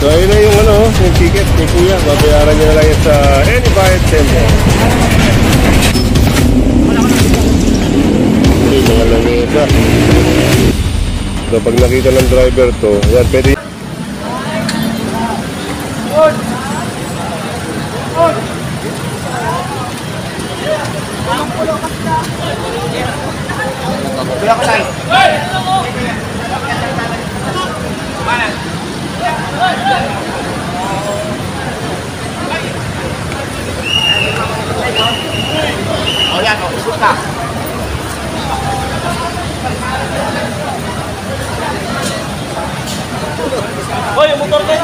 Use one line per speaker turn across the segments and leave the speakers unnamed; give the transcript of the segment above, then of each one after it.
So ayun na yung ano, yung ticket ni Kuya. Babayaran niya na lang yan sa any bayad center. Hindi, mga lamesa. So pag nakita ng driver to, yan, pwede.
Oh yan, oh, usap ka. Hoy, yung motor ko. Yan.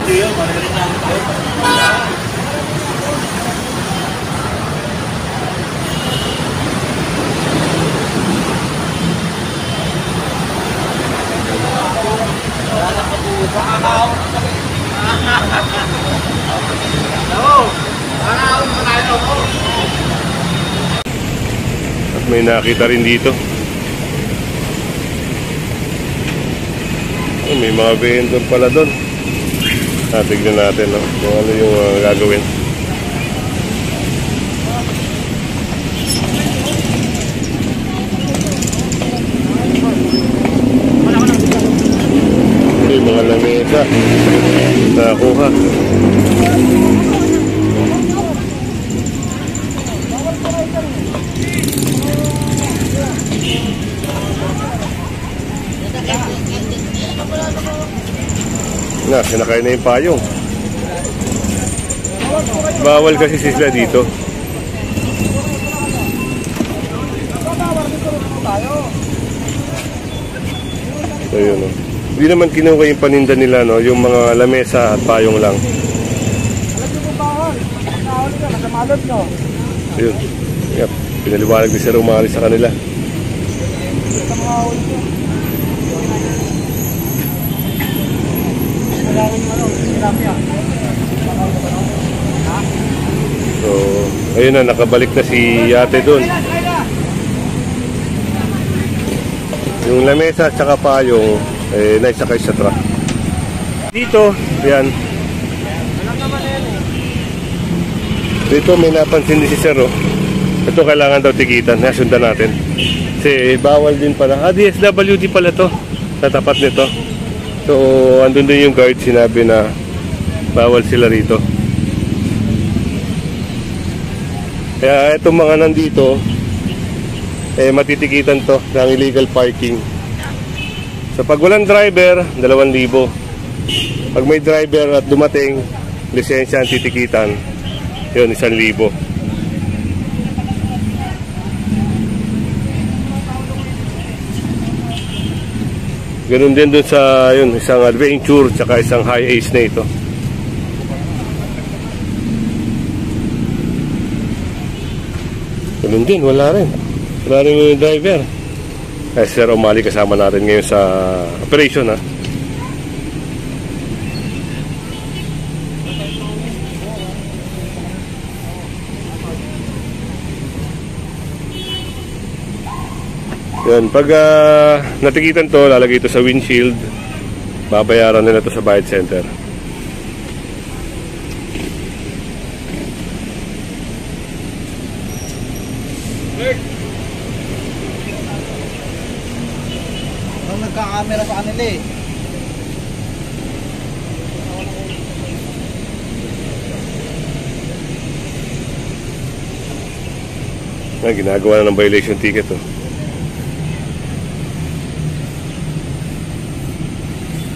Hindi yun, marinig namin ko.
At may nakita rin dito. Oh, may mga vendor pala doon. Tignan natin, no? Kung ano yung gagawin. May mga lamesa nakuha. Na, sinakay na yung payong. Bawal kasi sila dito. So yun, no? Hindi naman kinuha yung paninda nila, no? Yung mga lamesa at payong lang. Yun. Yep. Pinaliwanag ni Sir umali sa kanila. So, ayun na, nakabalik na si ate doon. Yung lamesa at saka payong, naisakay sa truck. Dito, yan. Dito may napansin din si Sir, oh. Ito kailangan daw tikitan, nasundan natin. Kasi bawal din pala. DSWD pala to, sa tapat nito. So, andun din yung guard, sinabi na bawal sila rito. Kaya itong mga nandito, matitikitan to ng illegal parking. So, pag walang driver, 2,000. Pag may driver at dumating, lisensya ang titikitan, yun, 1,000. Ganun din dun sa yun, isang adventure tsaka isang high ace na ito. Ganun din, wala rin yung driver. Eh, Sir O'Malley kasama natin ngayon sa operation, ha. Yan, pag natikitan to, lalagay ito sa windshield, babayaran nila to sa bayad center.
Nung nagka-camera sa kanila eh.
Ginagawa na ng violation ticket, oh.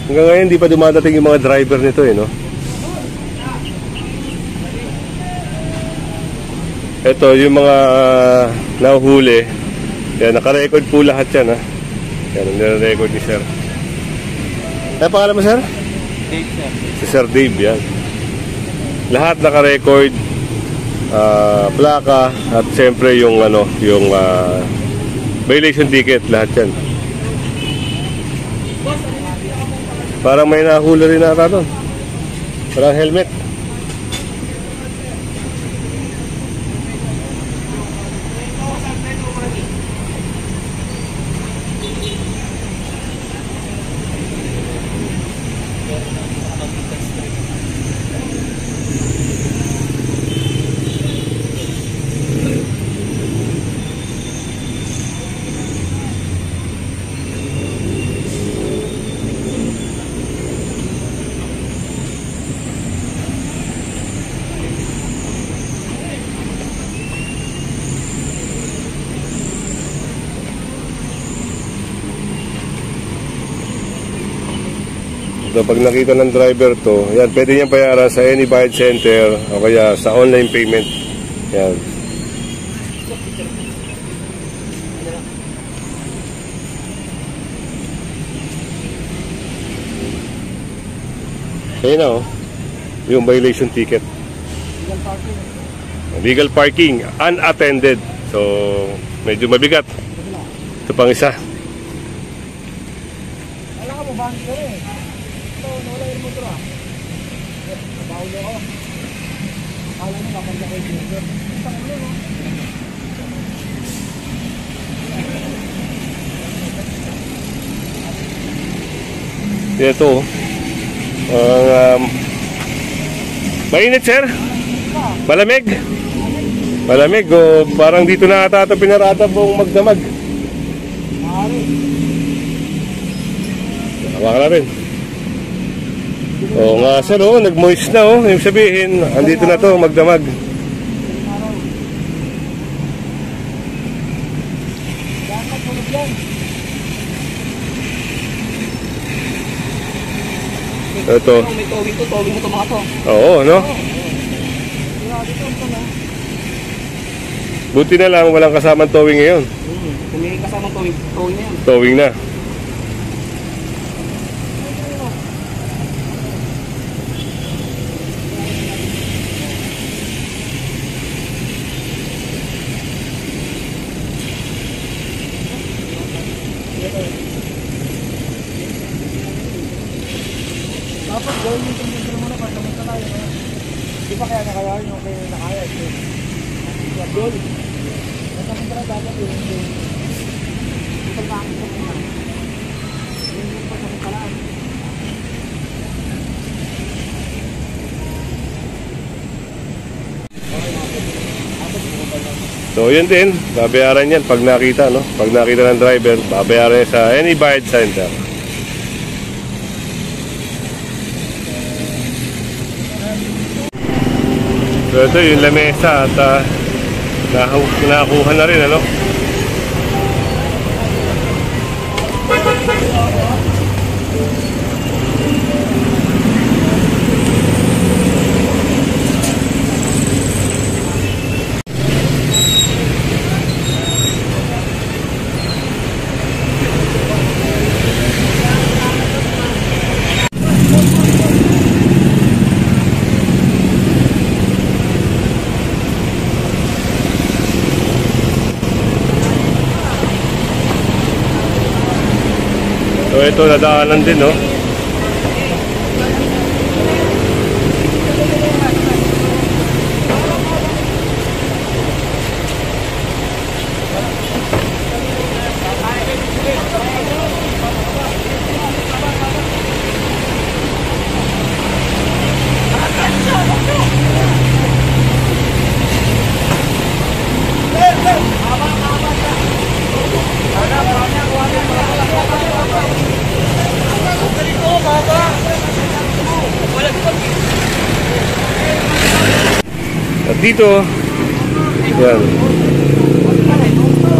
Hanggang ngayon, hindi pa dumadating yung mga driver nito, no? Ito, yung mga nahuhuli. Yan, naka-record po lahat yan, ha? Yan, nire-record ni Sir. Ano pangalan mo, Sir?
Dave, sir.
Si Sir Dave, yan. Lahat naka-record, plaka, at siyempre yung, yung violation ticket, lahat yan. Parang may nahuli rin nata doon. Parang helmet. Ito, pag nakita ng driver to, yan, pwede niyang bayaran sa any bayad center o kaya sa online payment. Yan. Ayun na, oh. Yung violation ticket. Legal parking, unattended. So, medyo mabigat. Ito pang isa.
Alam ka mo, bangin ka rin. Ito, nawala yung motor ah. Nabawalo ako. Akala mo, kapag na kayo dito. Isang ulo, no?
Ito, mainit, sir? Malamig? Malamig, o parang dito na ata ito pinarata pong magdamag. Hawa ka na rin. Oo nga, sir, oh, nag-moist na, oh. Yung sabihin, andito na to magdamag. Ito.
May towing mo ito mga to.
Oo, no? Buti na lang walang kasamang towing ngayon.
Kung may kasamang towing na yan.
Towing na.
Dapat gawin yung condition mo na para samantala yun. Di ba kaya nakaya yung kayo nakaya? Kaya doon. Samantala dapat yung pagkakit sa mga. Yung pagkamantalaan.
So yun din, babayaran yan pag nakita, no? Pag nakita ng driver, babayaran yan sa any bayad center. So ito yung lamesa at nakakuha na rin, ano? So ito, nadaanan din, no? At dito, yan.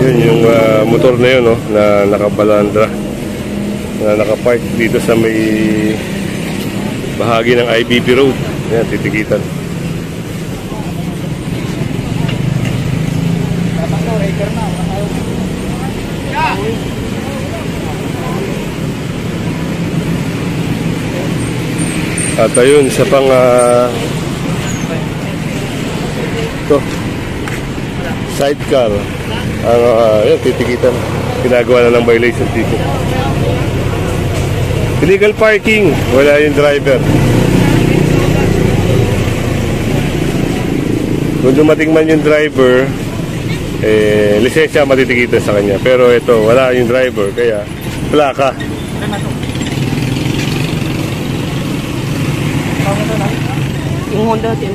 Yun yung motor na yun, no, na nakabalandra, na nakapark dito sa may bahagi ng IBB Road. Yan, titikitan. At ayun, isa pang ito, sidecar. Yan, titikitan. Ginagawa na ng violation ticket. Illegal parking, wala yung driver. Kung dumating man yung driver, lisensya matitikitan sa kanya. Pero ito, wala yung driver, kaya plaka.
Yung Honda natin.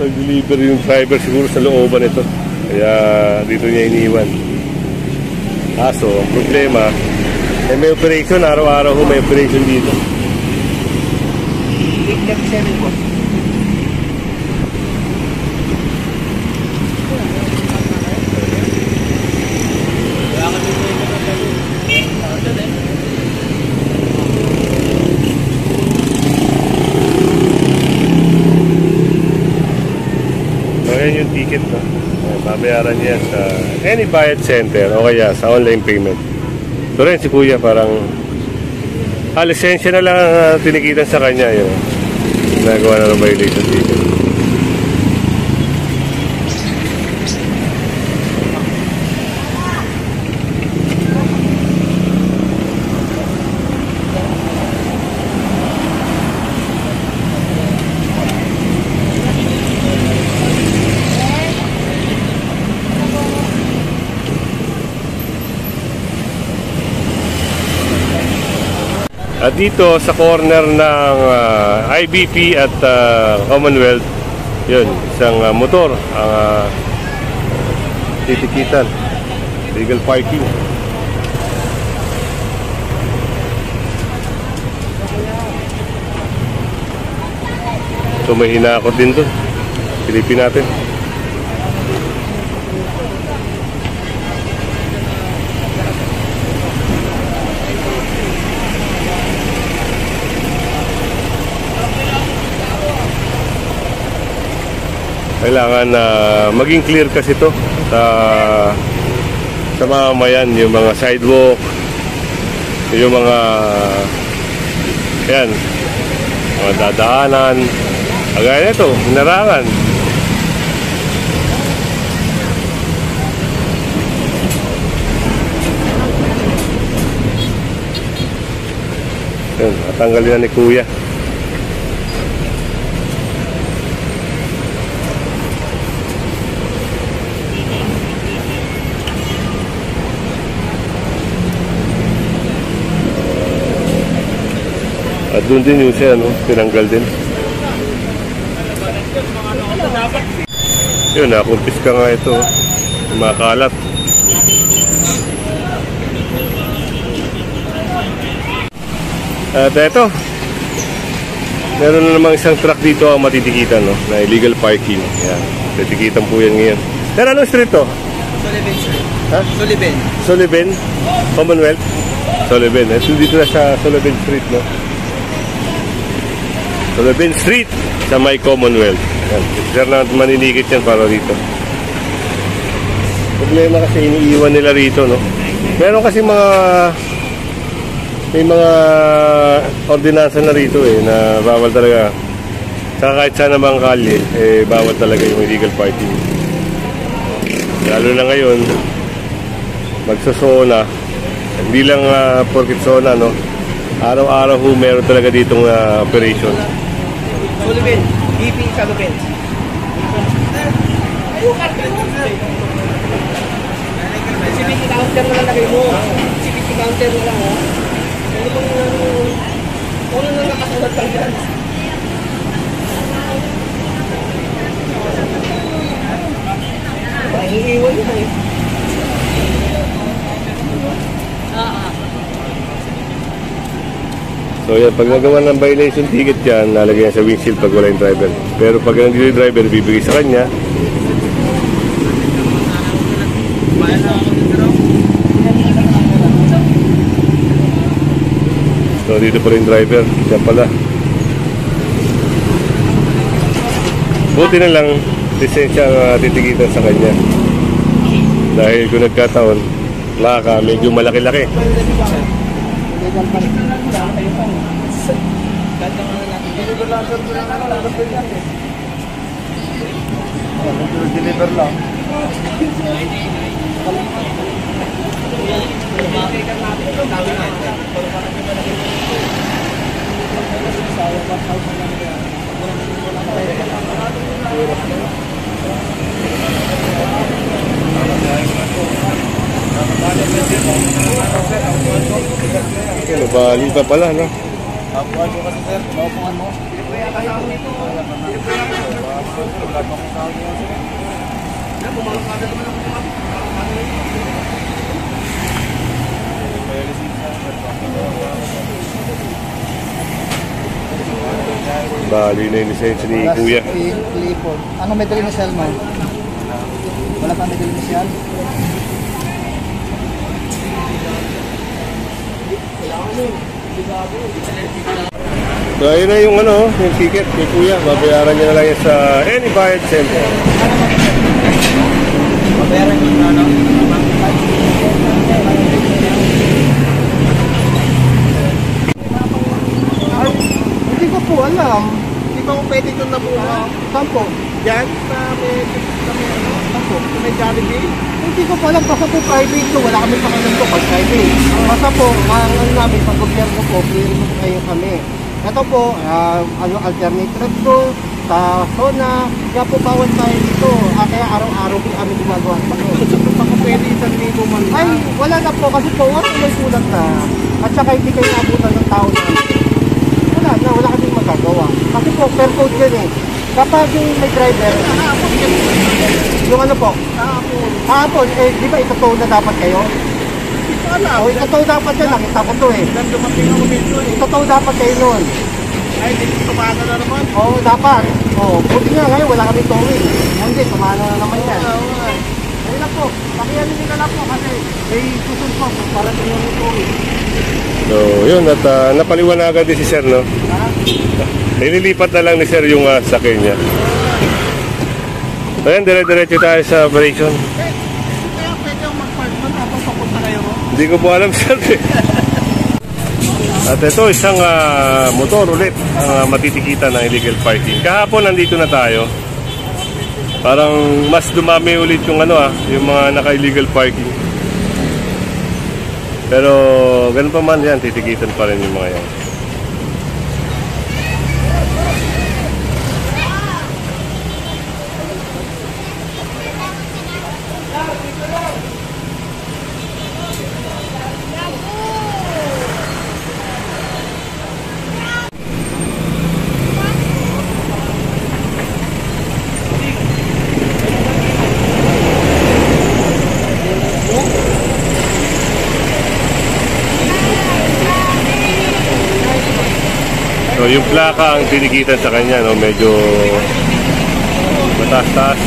Nag-deliver yung driver siguro sa looban ito. Kaya dito niya iniwan. Kaso, ang problema, May operation, araw-araw ho may operation dito.
837 boss.
So, yan yung ticket, no? Babayaran niya sa any bayad center o kaya sa online payment. So rin si Kuya parang lisensya na lang ang tinikitan sa kanya yun. Nagawa na ng violation ticket. At dito sa corner ng IBP at Commonwealth, yun, isang motor ang titikitan. Legal parking. So may hinakot din doon. Silipin natin. Kailangan na maging clear kasi ito sa mamamayan, yung mga sidewalk, yung mga yan, mga dadaanan, kagaya nito, hinarangan. Yan, natanggalin na ni Kuya. At doon din yung siya, no? Tinanggal din. Yun, nakumpis ka nga ito. Makalat. At ito, meron na namang isang truck dito ang matitikitan, no? Na illegal parking. Yan, titikitan po yan ngayon. Pero anong street to?
Sullivan, sir.
Ha?
Sullivan.
Sullivan? Commonwealth? Sullivan. Ito dito na sa Sullivan Street, no? Sullivan Street sa may Commonwealth. Yan. Sir na maninikit yan para dito. Problema kasi iniiwan nila rito, no? Meron kasi may mga ordinansa na rito na bawal talaga. Saka kahit saan namang kalye, bawal talaga yung illegal parking. Lalo na ngayon, magsosona. Hindi lang porkit zona, no? Araw-araw ho meron talaga ditong operation.
Sullivan. BP Sullivan. CBT counter na lang lagay mo. CBT counter na lang, ha? Ano nang nakasulat lang yan? Iiwan yun, eh.
So yan, pag nagawa ng violation ticket yan, nalagay yan sa windshield pag wala yung driver. Pero pag nandito yung driver, bibigay sa kanya. So dito pa rin driver, siya pala. Buti na lang, lisensya ang titikitan sa kanya. Dahil kung nagkataon, medyo malaki-laki.
Deliver lang.
Bali pa pala, no?
Apuan mo kasi, sir. Apuan mo.
Bali na yung lisensya ni Kuya.
Lipon. Ano may dali na sel mo? Wala pa may dali na sel?
So ayun na yung ano, yung ticket ni Kuya. Babayaran niya na lang yan sa any bayad center.
Babayaran yung ano? Ay, hindi ko po alam. Hindi pa ko pwede doon na muna. Saan po? Diyan? Sa may ano? Saan po? Sa may Jollibee? Hindi ko po alam. Basta po private ko. Wala kami pangalan ko pag private. Basta po, ang ano namin, pag gobyerno po, clear mo kayo kami. Ito po, alternate route ko, sa zona, kaya po bawal tayo dito. Kaya araw-araw po kami gumagawa pa ko. So, pa ko pwede 1,000 man? Ay, wala na po kasi po, may sulat na. At saka hindi kayo naabutan ng tao na. Wala kami magagawa. Kasi po, per code yan eh. Kapag yung may driver, yung ano po, hapon, di ba itotoo na dapat kayo? O, itotoo dapat yan, nakita ko to eh. Itotoo dapat kayo nun. Ay, hindi tumana na naman. Oo, dapat. Oo, buti nga ngayon, wala kami towing. Hindi, tumana na naman yan. Ayun lang po, pakiyanin nila lang po kasi may susunod po, para din yung towing.
So yun, at napaliwanagan din si Sir, no? Nililipat na lang ni Sir yung sakay niya. So yan, dire-diretso tayo sa operation.
Kaya pwede yung mag-park doon tapos papunta kayo mo?
Hindi ko po alam, Sir. At ito, isang motor ulit ang matitikitan ng illegal parking. Kahapon nandito na tayo. Parang mas dumami ulit yung yung mga naka-illegal parking. Pero ganun pa man yan, titikitan pa rin yung mga yan. So yung plaka ang tinikitan sa kanya, no, medyo mataas-taas.